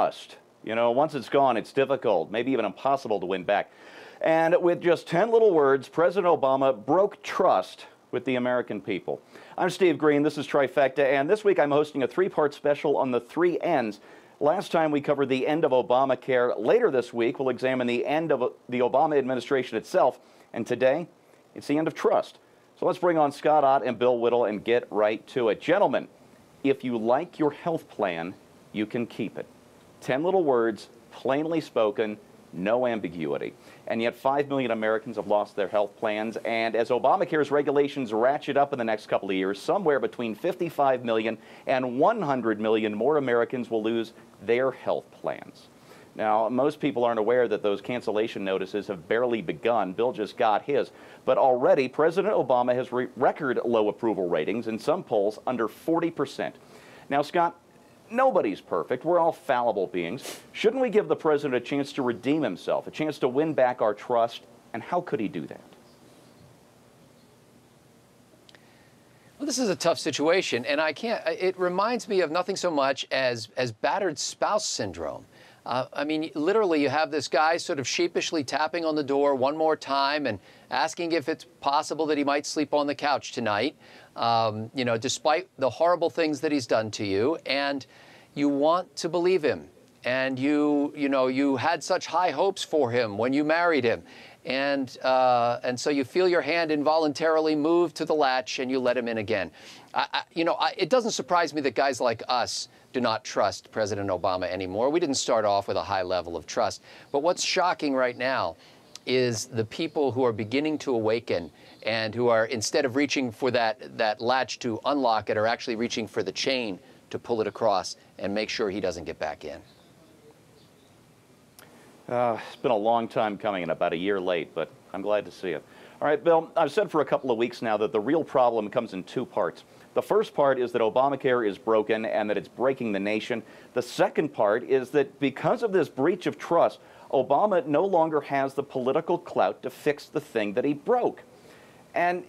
trust. You know, once it's gone, it's difficult, maybe even impossible to win back. And with just 10 little words, President Obama broke trust with the American people. I'm Steve Green, this is Trifecta, and this week I'm hosting a three-part special on the three N's. Last time we covered the end of Obamacare. Later this week, we'll examine the end of the Obama administration itself. And today, it's the end of trust. So let's bring on Scott Ott and Bill Whittle and get right to it. Gentlemen, if you like your health plan, you can keep it. 10 little words, plainly spoken, no ambiguity. And yet 5 million Americans have lost their health plans. And as Obamacare's regulations ratchet up in the next couple of years, somewhere between 55 million and 100 million more Americans will lose their health plans. Now, most people aren't aware that those cancellation notices have barely begun. Bill just got his. But already, President Obama has record low approval ratings, in some polls under 40%. Now, Scott, nobody's perfect. We're all fallible beings. Shouldn't we give the president a chance to redeem himself, a chance to win back our trust? And how could he do that? Well, this is a tough situation, and it reminds me of nothing so much as battered spouse syndrome. I mean, literally, you have this guy sort of sheepishly tapping on the door one more time and asking if it's possible that he might sleep on the couch tonight, you know, despite the horrible things that he's done to you. And you want to believe him. And you had such high hopes for him when you married him. And so you feel your hand involuntarily move to the latch and you let him in again. It doesn't surprise me that guys like us do not trust President Obama anymore. We didn't start off with a high level of trust. But what's shocking right now is the people who are beginning to awaken and who are, instead of reaching for that latch to unlock it, are actually reaching for the chain to pull it across and make sure he doesn't get back in. It's been a long time coming and about a year late, but I'm glad to see it. All right, Bill, I've said for a couple of weeks now that the real problem comes in two parts. The first part is that Obamacare is broken and that it's breaking the nation. The second part is that because of this breach of trust, Obama no longer has the political clout to fix the thing that he broke. And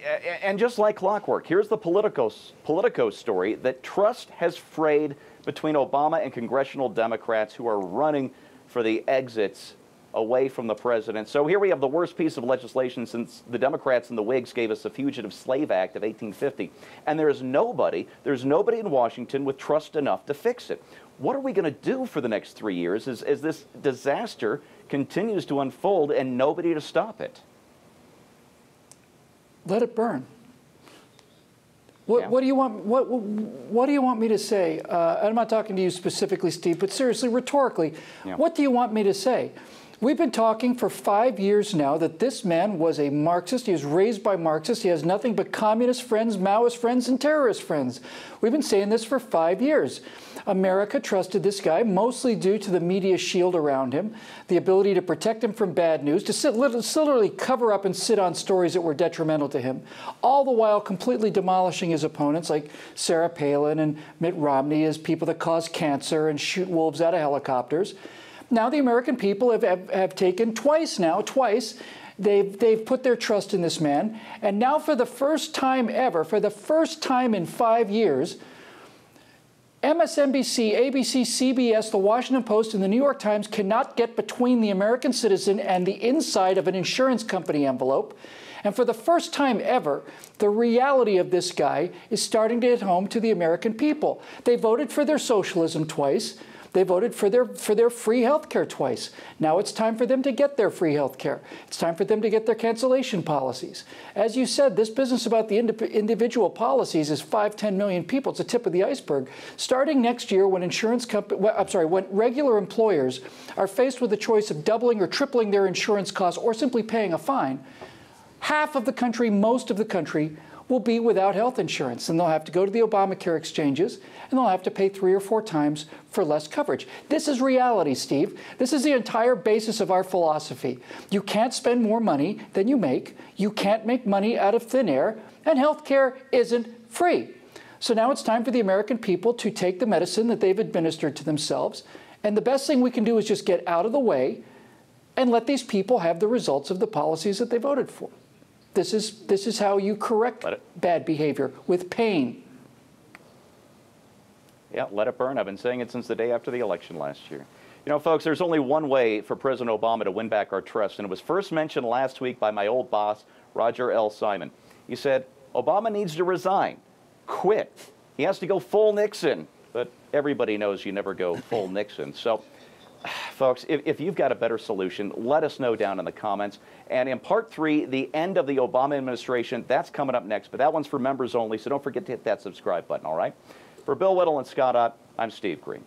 just like clockwork, here's the Politico story that trust has frayed between Obama and congressional Democrats who are running for the exits away from the president. So here we have the worst piece of legislation since the Democrats and the Whigs gave us the Fugitive Slave Act of 1850. And there's nobody in Washington with trust enough to fix it. What are we going to do for the next 3 years as this disaster continues to unfold and nobody to stop it? Let it burn. What do you want? What do you want me to say? I'm not talking to you specifically, Steve, but seriously, rhetorically, what do you want me to say? We've been talking for 5 years now that this man was a Marxist. He was raised by Marxists. He has nothing but communist friends, Maoist friends, and terrorist friends. We've been saying this for 5 years. America trusted this guy mostly due to the media shield around him, the ability to protect him from bad news, to literally cover up and sit on stories that were detrimental to him, all the while completely demolishing his opponents like Sarah Palin and Mitt Romney as people that cause cancer and shoot wolves out of helicopters. Now the American people have taken twice, they've put their trust in this man. And now for the first time ever, for the first time in 5 years, MSNBC, ABC, CBS, The Washington Post, and The New York Times cannot get between the American citizen and the inside of an insurance company envelope. And for the first time ever, the reality of this guy is starting to hit home to the American people. They voted for their socialism twice. They voted for their free health care twice. Now it's time for them to get their free health care. It's time for them to get their cancellation policies. As you said, this business about the individual policies is 5-10 million people. It's the tip of the iceberg. Starting next year, when when regular employers are faced with the choice of doubling or tripling their insurance costs or simply paying a fine, half of the country, most of the country, will be without health insurance, and they'll have to go to the Obamacare exchanges, and they'll have to pay 3 or 4 times for less coverage. This is reality, Steve. This is the entire basis of our philosophy. You can't spend more money than you make. You can't make money out of thin air, and health care isn't free. So now it's time for the American people to take the medicine that they've administered to themselves, and the best thing we can do is just get out of the way and let these people have the results of the policies that they voted for. This is how you correct bad behavior, with pain. Yeah, let it burn. I've been saying it since the day after the election last year. You know, folks, there's only one way for President Obama to win back our trust, and it was first mentioned last week by my old boss, Roger L. Simon. He said, Obama needs to resign, quit. He has to go full Nixon, but everybody knows you never go full Nixon. So, folks, if you've got a better solution, let us know down in the comments. And in part 3, the end of the Obama administration, that's coming up next, but that one's for members only, so don't forget to hit that subscribe button, all right? For Bill Whittle and Scott Ott, I'm Steve Green.